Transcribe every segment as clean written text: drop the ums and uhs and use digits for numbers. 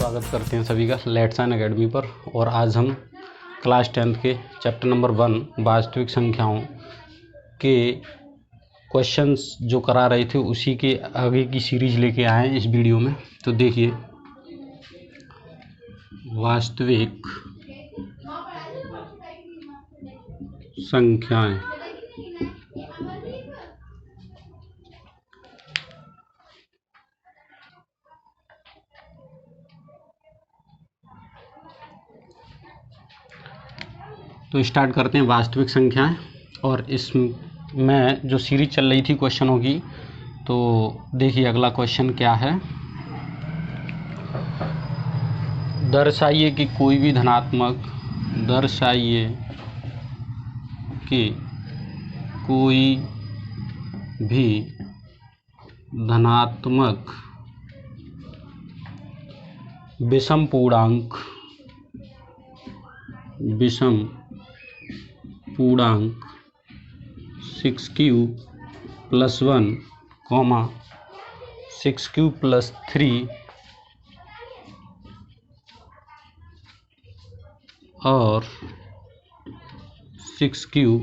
स्वागत करते हैं सभी का लेट्स एन अकेडमी पर। और आज हम क्लास 10th के चैप्टर नंबर 1 वास्तविक संख्याओं के क्वेश्चंस जो करा रहे थे उसी के आगे की सीरीज लेके आए हैं इस वीडियो में। तो देखिए, वास्तविक संख्याएं। तो स्टार्ट करते हैं वास्तविक संख्याएं। और इसमें जो सीरीज चल रही थी क्वेश्चनों की, तो देखिए अगला क्वेश्चन क्या है। दर्शाइए कि कोई भी धनात्मक विषम पूर्णांक 6³ + 1, 6³ + 3 और 6³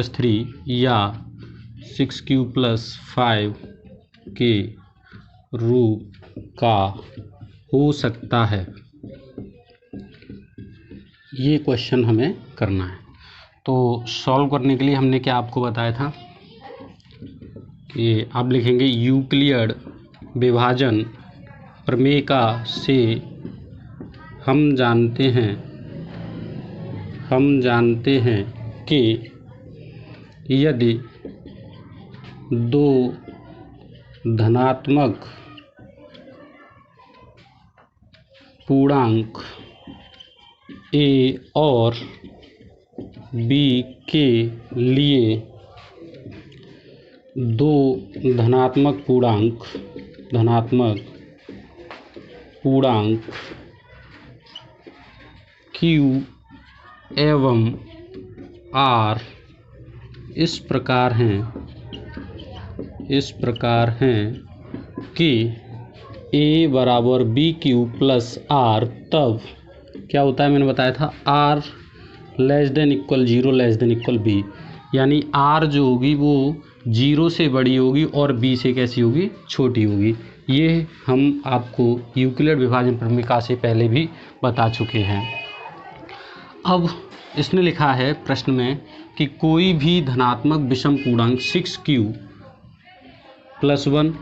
+ 3 या 6³ + 5 के रूप का हो सकता है, ये क्वेश्चन हमें करना है। तो सॉल्व करने के लिए हमने क्या आपको बताया था कि आप लिखेंगे यूक्लिड विभाजन प्रमेय से हम जानते हैं कि यदि दो धनात्मक पूर्णांक a और b के लिए दो धनात्मक पूर्णांक q एवं r इस प्रकार हैं कि a = b³ + r, तब क्या होता है मैंने बताया था r <= 0 b, यानी r जो होगी वो 0 से बड़ी होगी और b से कैसी होगी, छोटी होगी। ये हम आपको यूक्लिड विभाजन प्रमेय से पहले भी बता चुके हैं। अब इसने लिखा है प्रश्न में कि कोई भी धनात्मक विषम पूर्णांक 6³ + 1,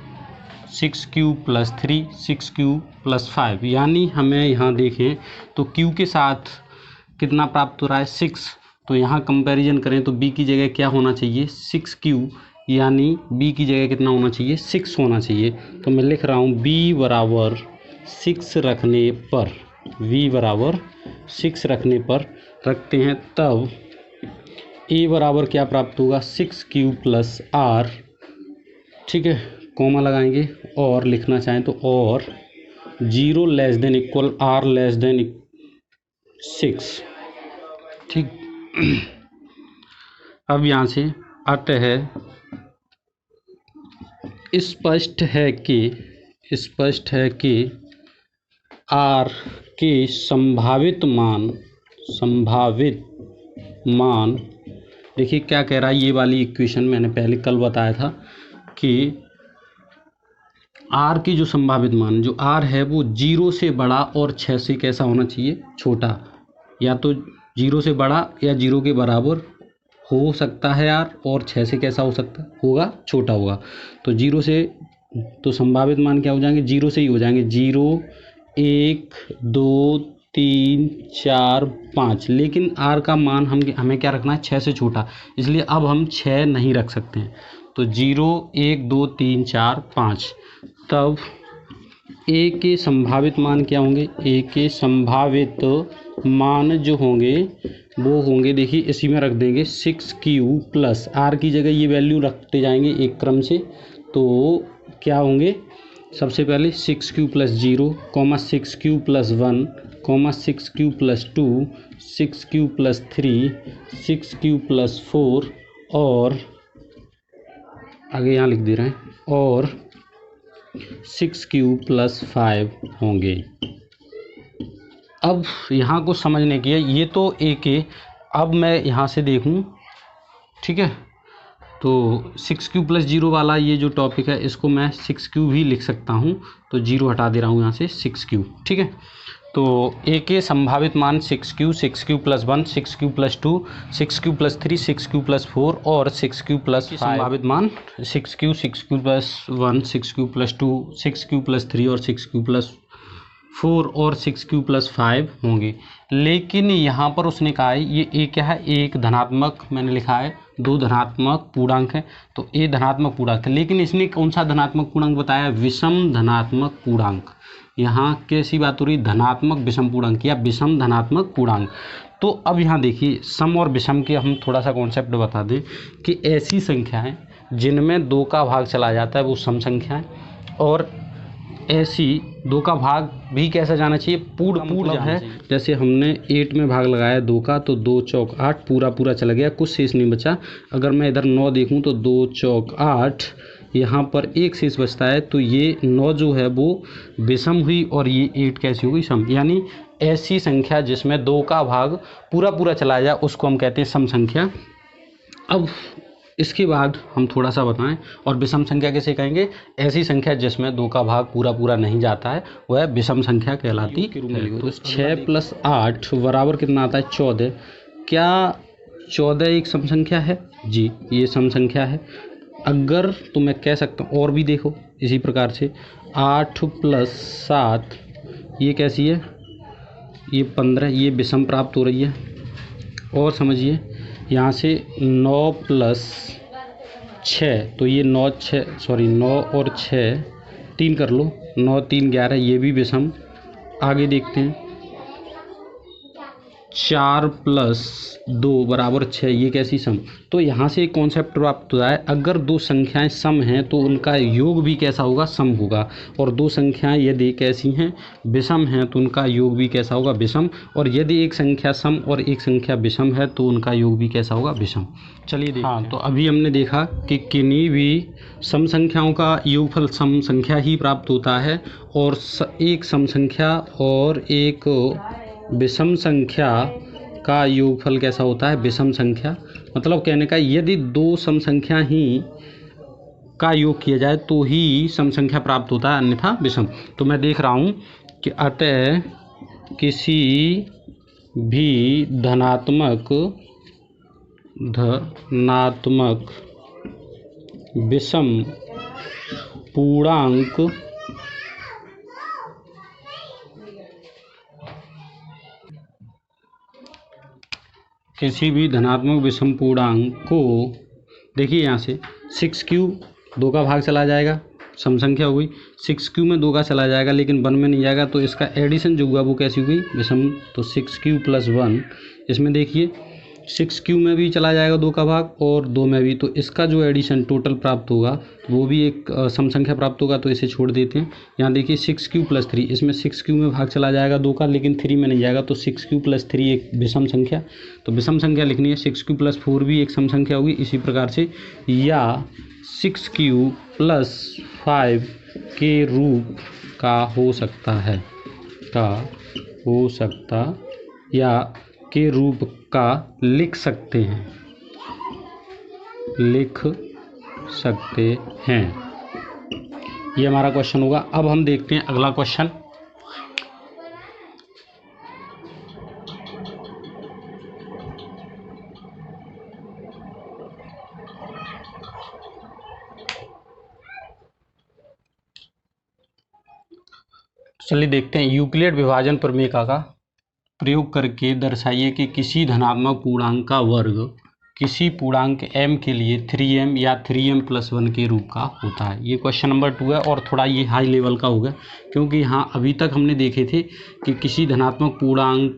6³ + 3, 6³ + 5, यानी हमें यहाँ देखें तो q के साथ कितना प्राप्त हो रहा है, 6। तो यहाँ कंपैरिजन करें तो b की जगह क्या होना चाहिए, 6q, यानी b की जगह कितना होना चाहिए, 6 होना चाहिए। तो मैं लिख रहा हूँ b = 6 रखने पर रखते हैं, तब a बराबर क्या प्राप्त होगा, 6³ + r, ठीक है, कॉमा लगाएंगे। और लिखना चाहें तो और 0 <= r 6, ठीक। अब यहाँ से अतः स्पष्ट है कि r के संभावित मान देखिए क्या कह रहा है। ये वाली इक्वेशन मैंने पहले कल बताया था कि r की जो संभावित मान जो r है वो 0 से बड़ा और 6 से कैसा होना चाहिए, छोटा। या तो 0 से बड़ा या 0 के बराबर हो सकता है r, और 6 से कैसा हो सकता होगा, छोटा होगा। तो 0 से तो संभावित मान क्या हो जाएंगे, 0 से ही हो जाएंगे, 0, 1, 2, 3, 4, 5। लेकिन r का मान हमें क्या रखना है, 6 से छोटा, इसलिए अब हम 6 नहीं रख सकते हैं। तो 0, 1, 2, 3, 4, 5। तब a के संभावित मान क्या होंगे, a के संभावित मान जो होंगे वो होंगे, देखिए इसी में रख देंगे 6q + r की जगह ये वैल्यू रखते जाएंगे एक क्रम से। तो क्या होंगे, सबसे पहले 6q + 0, 6q + 1, 6q + 2, 6q + 3, 6q + 4 और आगे यहाँ लिख दे रहे हैं और 6q + 5 होंगे। अब यहाँ को समझने की है, ये तो एक है। अब मैं यहाँ से देखूँ, ठीक है, तो 6q + 0 वाला ये जो टॉपिक है इसको मैं 6q भी लिख सकता हूँ, तो 0 हटा दे रहा हूँ यहाँ से 6q, ठीक है। तो ए के संभावित मान 6q, 6q + 1, 6q + 2, 6q + 3, 6q + 4 और 6q + 5। संभावित मान 6q, 6q + 1, 6q + 2, 6q + 3 और 6q + 4 और 6q + 5 होंगे। लेकिन यहाँ पर उसने कहा है ये ए क्या है, एक धनात्मक, मैंने लिखा है 2 धनात्मक पूर्णांक है, तो ए धनात्मक पूर्णांक है। लेकिन इसने कौन सा धनात्मक पूर्णांक बताया, विषम धनात्मक पूर्णांक। यहाँ कैसी बात हो रही, धनात्मक विषम पूर्णांक या विषम धनात्मक पूर्णांक। तो अब यहाँ देखिए सम और विषम के हम थोड़ा सा कॉन्सेप्ट बता दें कि ऐसी संख्याएं जिनमें 2 का भाग चला जाता है वो सम संख्याएं, और ऐसी 2 का भाग भी कैसा जाना चाहिए, पूर्ण है। जैसे हमने 8 में भाग लगाया 2 का, तो 2 चौक 8 पूरा चला गया, कुछ शेष नहीं बचा। अगर मैं इधर 9 देखूं तो 2 चौक 8, यहाँ पर एक शेष बचता है, तो ये 9 जो है वो विषम हुई और ये 8 कैसी हुई, सम। यानी ऐसी संख्या जिसमें 2 का भाग पूरा चला जाए उसको हम कहते हैं सम संख्या। अब इसके बाद हम थोड़ा सा बताएं, और विषम संख्या कैसे कहेंगे, ऐसी संख्या जिसमें 2 का भाग पूरा नहीं जाता है वह विषम संख्या कहलाती है। तो 6 + 8 बराबर कितना आता है, 14। क्या 14 एक सम संख्या है? जी, ये सम संख्या है। अगर तो मैं कह सकता हूँ, और भी देखो इसी प्रकार से 8 + 7 ये कैसी है, ये 15, ये विषम प्राप्त हो रही है। और समझिए यहाँ से 9 + 6, तो ये 9 और 6 3 कर लो, 9 3 11, ये भी विषम। आगे देखते हैं 4 + 2 = 6, ये कैसी सम। तो यहाँ से एक कॉन्सेप्ट प्राप्त होता है, अगर 2 संख्याएं सम हैं तो उनका योग भी कैसा होगा, सम होगा। और 2 संख्याएं यदि कैसी हैं, विषम हैं, तो उनका योग भी कैसा होगा, विषम। और यदि एक संख्या सम और एक संख्या विषम है तो उनका योग भी कैसा होगा, विषम। चलिए देखते हैं। तो अभी हमने देखा कि किन्हीं भी सम संख्याओं का योगफल सम संख्या ही प्राप्त होता है, और एक सम संख्या और एक विषम संख्या का योगफल कैसा होता है, विषम संख्या। मतलब कहने का यदि 2 सम संख्या ही का योग किया जाए तो ही सम संख्या प्राप्त होता है, अन्यथा विषम। तो मैं देख रहा हूँ कि अतः किसी भी धनात्मक विषम पूर्णांक को, देखिए यहाँ से 6q 2 का भाग चला जाएगा, सम संख्या हो गई। 6q में 2 का चला जाएगा लेकिन 1 में नहीं जाएगा, तो इसका एडिशन जो हुआ वो कैसी हुई, विषम। तो 6q + 1, इसमें देखिए 6q में भी चला जाएगा 2 का भाग और 2 में भी, तो इसका जो एडिशन टोटल प्राप्त होगा वो भी एक सम संख्या प्राप्त होगा, तो इसे छोड़ देते हैं। यहाँ देखिए 6q + 3, इसमें 6q में भाग चला जाएगा 2 का लेकिन 3 में नहीं जाएगा, तो 6q + 3 एक विषम संख्या। तो विषम संख्या लिखनी है, 6q + 4 भी एक सम संख्या होगी इसी प्रकार से, या 6q + 5 के रूप का हो सकता है, या के रूप का लिख सकते हैं। ये हमारा क्वेश्चन होगा। अब हम देखते हैं अगला क्वेश्चन। चलिए देखते हैं, यूक्लिड विभाजन प्रमेय का प्रयोग करके दर्शाइए कि किसी धनात्मक पूर्णांक का वर्ग किसी पूर्णांक m के लिए 3m या 3m + 1 के रूप का होता है। ये क्वेश्चन नंबर 2 है और थोड़ा ये हाई लेवल का होगा, क्योंकि यहाँ अभी तक हमने देखे थे कि किसी धनात्मक पूर्णांक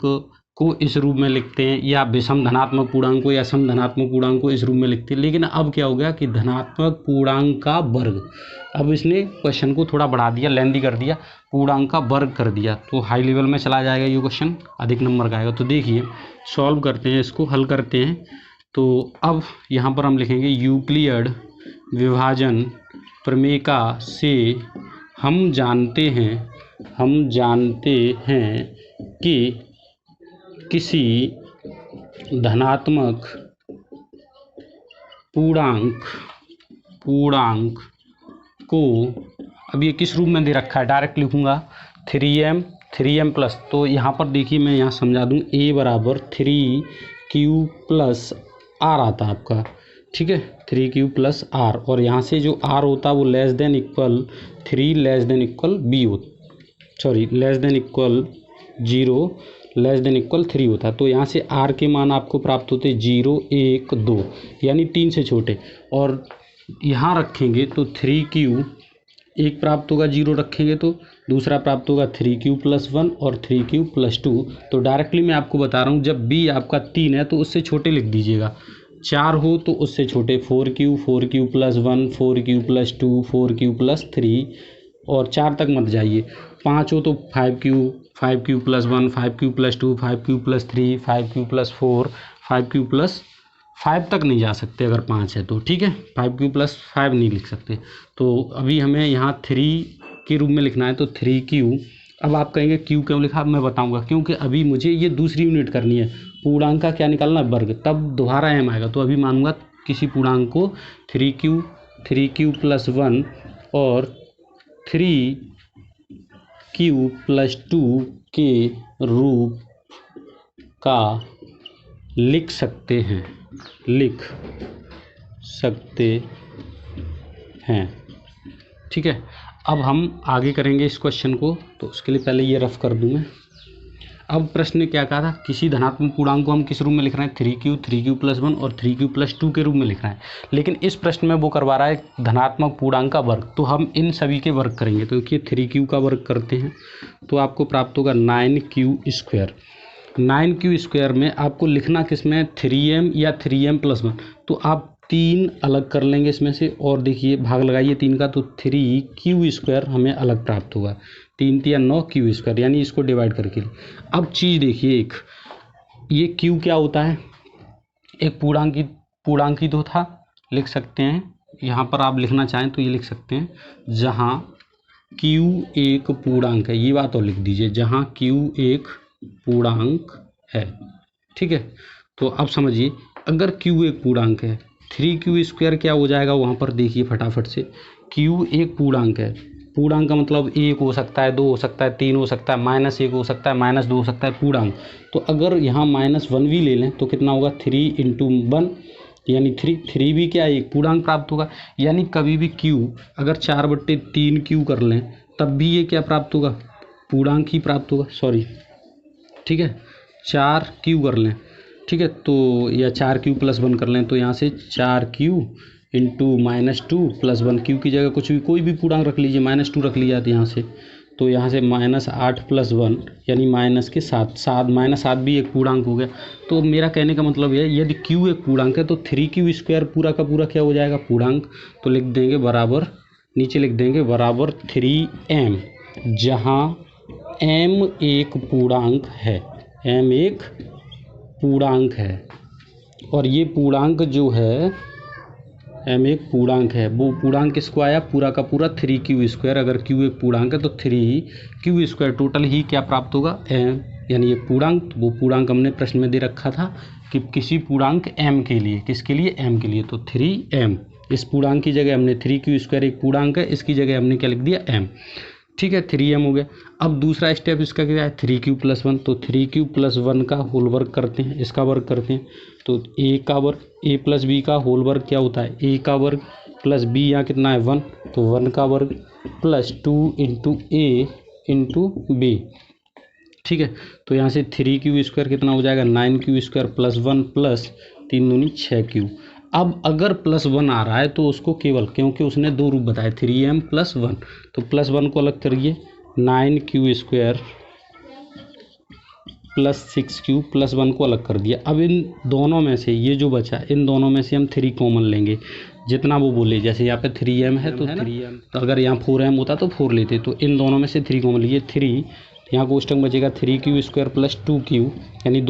को इस रूप में लिखते हैं, या विषम धनात्मक पूर्णांक को या सम धनात्मक पूर्णांक को इस रूप में लिखते हैं। लेकिन अब क्या हो गया कि धनात्मक पूर्णांक का वर्ग, अब इसने क्वेश्चन को थोड़ा बढ़ा दिया, लेंदी कर दिया, पूर्णांक का वर्ग कर दिया, तो हाई लेवल में चला जाएगा ये क्वेश्चन, अधिक नंबर का आएगा। तो देखिए सॉल्व करते हैं, इसको हल करते हैं। तो अब यहाँ पर हम लिखेंगे यूक्लिड विभाजन प्रमेय से हम जानते हैं कि किसी धनात्मक पूर्णांक को, अब ये किस रूप में दे रखा है, डायरेक्ट लिखूंगा 3m प्लस, तो यहाँ पर देखिए मैं यहाँ समझा दूँ, a बराबर 3q प्लस r आता है आपका, ठीक है, 3q प्लस r, और यहाँ से जो r होता है वो less than equal 3 less than equal b होता, sorry less than equal 0 less than equal 3 होता है। तो यहाँ से r के मान आपको प्राप्त होते 0 1 2 यानी 3 से छोटे, और यहाँ रखेंगे तो 3q एक प्राप्त होगा, 0 रखेंगे तो दूसरा प्राप्त होगा 3q प्लस 1 और 3q प्लस 2। तो डायरेक्टली मैं आपको बता रहा हूँ, जब b आपका 3 है तो उससे छोटे लिख दीजिएगा, 4 हो तो उससे छोटे 4q plus 1 4q plus 2 4q plus 3, और 4 तक मत जाइए, 5 हो तो 5q plus 1 5q plus 2 5q plus 3 5q plus 4 5q plus 5 तक नहीं जा सकते अगर 5 है तो, ठीक है, 5q प्लस 5 नहीं लिख सकते। तो अभी हमें यहाँ 3 के रूप में लिखना है, तो 3q, अब आप कहेंगे q क्यों लिखा, मैं बताऊंगा, क्योंकि अभी मुझे ये दूसरी यूनिट करनी है, पूर्णांक का क्या निकालना, वर्ग, तब दोबारा m आएगा, तो अभी मानूंगा किसी पूर्णांक को 3q प्लस 1 और 3q प्लस 2 के रूप का लिख सकते हैं, ठीक है। अब हम आगे करेंगे इस क्वेश्चन को, तो उसके लिए पहले ये रफ कर दूं मैं। अब प्रश्न ने क्या कहा था, किसी धनात्मक पूर्णांक को हम किस रूप में लिख रहे हैं, 3q प्लस 1 और 3q प्लस 2 के रूप में लिख रहे हैं, लेकिन इस प्रश्न में वो करवा रहा है धनात्मक पूर्णांक का वर्ग, तो हम इन सभी के वर्ग करेंगे। तो देखिए 3q का वर्ग करते हैं तो आपको प्राप्त होगा 9q स्क्वायर। 9q स्क्वायर में आपको लिखना किस में, 3m या 3m प्लस 1, तो आप 3 अलग कर लेंगे इसमें से, और देखिए भाग लगाइए 3 का, तो 3q स्क्वायर हमें अलग प्राप्त होगा, 3 3 9q स्क्वायर, यानी इसको डिवाइड करके। अब चीज़ देखिए, एक ये q क्या होता है, एक पूर्णांकी तो था, लिख सकते हैं, यहाँ पर आप लिखना चाहें तो ये लिख सकते हैं, जहाँ q एक पूर्णांक है, ये बात और लिख दीजिए, जहाँ q एक पूर्णांक है, ठीक है। तो अब समझिए, अगर q एक पूर्णांक है, 3q स्क्वायर क्या हो जाएगा, वहाँ पर देखिए फटाफट से, q एक पूर्णांक है, पूर्णांक का मतलब 1 हो सकता है, 2 हो सकता है, 3 हो सकता है, -1 हो सकता है, -2 हो सकता है, पूर्णांक। तो अगर यहाँ -1 भी ले लें तो कितना होगा, 3 × 1 यानी 3 भी क्या है, एक पूर्णांक प्राप्त होगा, यानी कभी भी q अगर 4/3q कर लें तब भी ये क्या प्राप्त होगा, पूर्णांक ही प्राप्त होगा, सॉरी, ठीक है, 4q कर लें, ठीक है, तो या 4q प्लस 1 कर लें, तो यहाँ से 4q × -2 प्लस 1, q की जगह कुछ भी कोई भी पूर्णांक रख लीजिए, -2 रख लिया तो यहाँ से, तो यहाँ से -8 प्लस 1 यानी -7 भी एक पूर्णांक हो गया। तो मेरा कहने का मतलब है, यदि q एक पूर्णांक है तो 3q स्क्वायर पूरा का पूरा क्या हो जाएगा, पूर्णांक, तो लिख देंगे बराबर, नीचे लिख देंगे बराबर 3m, जहाँ m एक पूर्णांक है, m एक पूर्णांक है, और ये पूर्णांक जो है m एक पूर्णांक है, वो पूर्णांक किसको आया, पूरा का पूरा 3q स्क्वायर, अगर q एक पूर्णांक है तो 3q स्क्वायर, टोटल ही क्या प्राप्त होगा, m, यानी एक पूर्णांक, वो पूर्णांक हमने प्रश्न में दे रखा था कि किसी पूर्णांक m के लिए, किसके लिए, m के लिए, तो 3m, इस पूर्णांक की जगह हमने 3q स्क्वायर एक पूर्णांक है, इसकी जगह हमने क्या लिख दिया, m, ठीक है, 3m हो गया। अब दूसरा स्टेप इसका क्या है, 3q प्लस 1, तो 3q प्लस 1 का होल वर्ग करते हैं, इसका वर्ग करते हैं, तो a का वर्ग, a प्लस b का होल वर्ग क्या होता है, a का वर्ग प्लस b, यहाँ कितना है 1, तो 1 का वर्ग प्लस 2 × a × b, ठीक है। तो यहाँ से 3q स्क्वायर कितना हो जाएगा, 9q स्क्वायर प्लस 1 प्लस 3 दूनी 6q। अब अगर प्लस 1 आ रहा है तो उसको केवल, क्योंकि उसने 2 रूप बताए, 3m प्लस 1, तो प्लस 1 को अलग करिए, 9q square plus 6q plus 1 को अलग कर दिया। अब इन दोनों में से ये जो बचा, इन दोनों में से हम 3 कॉमन लेंगे, जितना वो बोले, जैसे यहाँ पे 3m है तो 3m, तो अगर यहाँ 4m होता तो 4 लेते, तो इन दोनों में से 3 कॉमन लीजिए, 3, यहाँ कोष्टक बचेगा 3q स्क्वायर प्लस 2q, यानी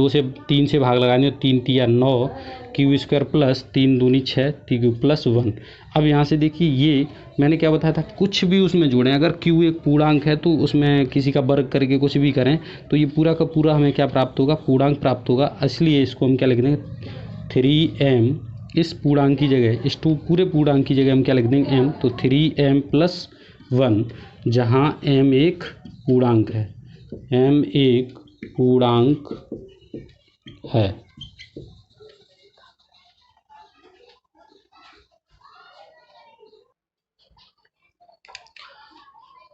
3 से भाग लगाने, 3 × 9, क्यू स्क्वायर प्लस 3 दूनी 6 टी क्यू प्लस 1। अब यहाँ से देखिए ये मैंने क्या बताया था, कुछ भी उसमें जोड़ें, अगर क्यू एक पूर्णांक है तो उसमें किसी का वर्ग करके कुछ भी करें तो ये पूरा का पूरा हमें क्या प्राप्त होगा, पूर्णांक प्राप्त होगा। इसलिए इसको हम क्या लिख देंगे 3m, इस पूर्णांक की जगह, इस पूरे पूर्णांक की जगह हम क्या लिख देंगे m, तो 3m प्लस 1, जहाँ m एक पूर्णांक है, m एक पूर्णांक है।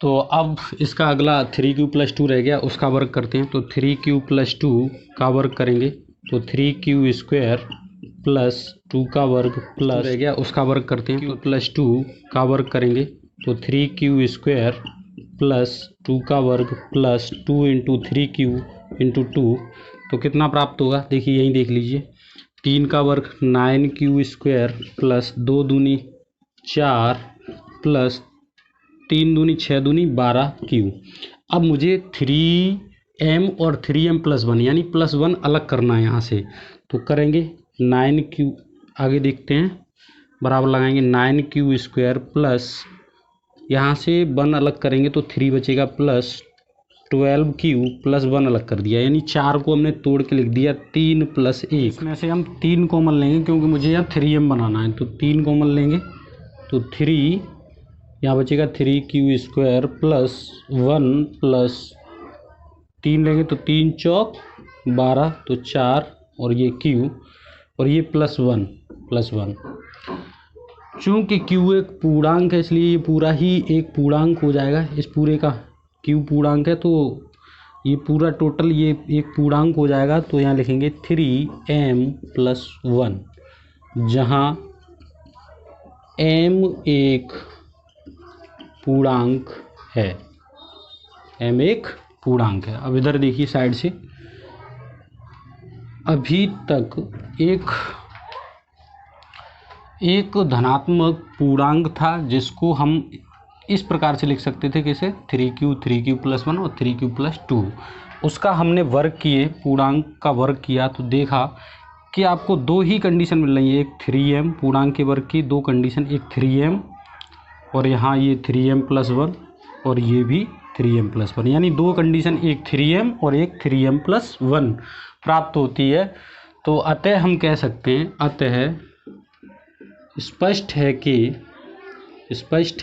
तो अब इसका अगला 3q प्लस 2 रह गया, उसका वर्ग करते हैं। तो 3q प्लस 2 का वर्ग करेंगे तो 3q स्क्वायर प्लस 2 का वर्ग प्लस रह गया, उसका वर्ग करते हैं। तो प्लस 2 का वर्ग करेंगे तो 3q स्क्वायर प्लस 2 का वर्ग प्लस 2 इंटू 3q इंटू 2, तो कितना प्राप्त होगा, देखिए यहीं देख लीजिए। 3 का वर्ग 9q स्क्वायर प्लस 2 दूनी 4 प्लस 3 दूनी 6 दूनी 12q। अब मुझे 3m और 3m प्लस 1 यानी प्लस 1 अलग करना है यहाँ से, तो करेंगे 9q, आगे देखते हैं, बराबर लगाएंगे 9q स्क्वायर प्लस यहाँ से 1 अलग करेंगे तो 3 बचेगा प्लस 12q प्लस 1 अलग कर दिया, यानी 4 को हमने तोड़ के लिख दिया 3 प्लस 1। इसमें से हम 3 कॉमन लेंगे क्योंकि मुझे यहाँ 3m बनाना है, तो 3 कॉमन लेंगे तो 3 यहाँ बचेगा 3q स्क्वायर प्लस 1 प्लस 3 लेंगे तो 3 चौक 12, तो 4 और ये q और ये प्लस 1। चूँकि q एक पूर्णांक है इसलिए ये पूरा ही एक पूर्णांक हो जाएगा, इस पूरे का q पूर्णांक है तो ये पूरा टोटल ये एक पूर्णांक हो जाएगा। तो यहाँ लिखेंगे 3m प्लस 1, जहाँ m एक पूर्णांक है, m एक पूर्णांक है। अब इधर देखिए साइड से, अभी तक एक धनात्मक पूर्णांक था जिसको हम इस प्रकार से लिख सकते थे, कैसे 3q प्लस 1 और 3q प्लस 2। उसका हमने वर्ग किए, पूर्णांक का वर्ग किया तो देखा कि आपको दो ही कंडीशन मिल रही है, एक 3m पूर्णांक के वर्ग की दो कंडीशन, एक 3m और यहाँ ये 3m प्लस 1 और ये भी 3m प्लस 1, यानी दो कंडीशन, एक 3m और एक 3m प्लस 1 प्राप्त होती है। तो अतः हम कह सकते हैं, अतः स्पष्ट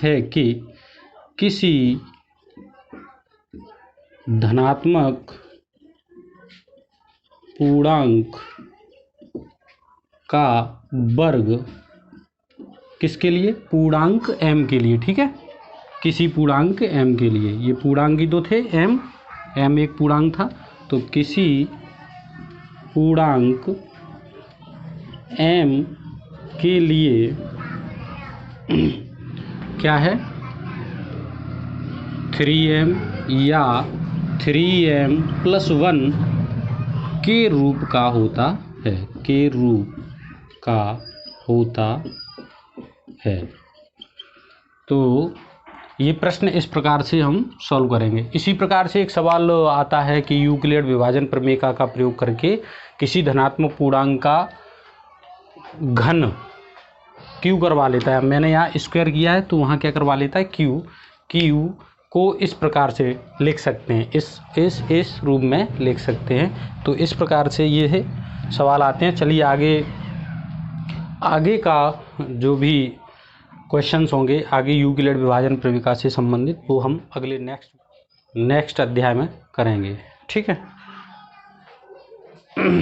है कि किसी धनात्मक पूर्णांक का वर्ग किसके लिए, पूर्णांक m के लिए, ठीक है, किसी पूर्णांक m के लिए, ये पूर्णांक ही दो थे m एक पूर्णांक था, तो किसी पूर्णांक m के लिए क्या है 3m या 3m प्लस 1 के रूप का होता है, तो ये प्रश्न इस प्रकार से हम सॉल्व करेंगे। इसी प्रकार से एक सवाल आता है कि यूक्लिड विभाजन प्रमेय का प्रयोग करके किसी धनात्मक पूर्णांक का घन q करवा लेता है। मैंने यहाँ स्क्वायर किया है तो वहाँ क्या करवा लेता है q को इस प्रकार से लिख सकते हैं, इस रूप में लिख सकते हैं। तो इस प्रकार से ये है सवाल आते हैं। चलिए आगे का जो भी क्वेश्चंस होंगे आगे यूक्लिड विभाजन प्रमेय से संबंधित, वो हम अगले नेक्स्ट अध्याय में करेंगे, ठीक है।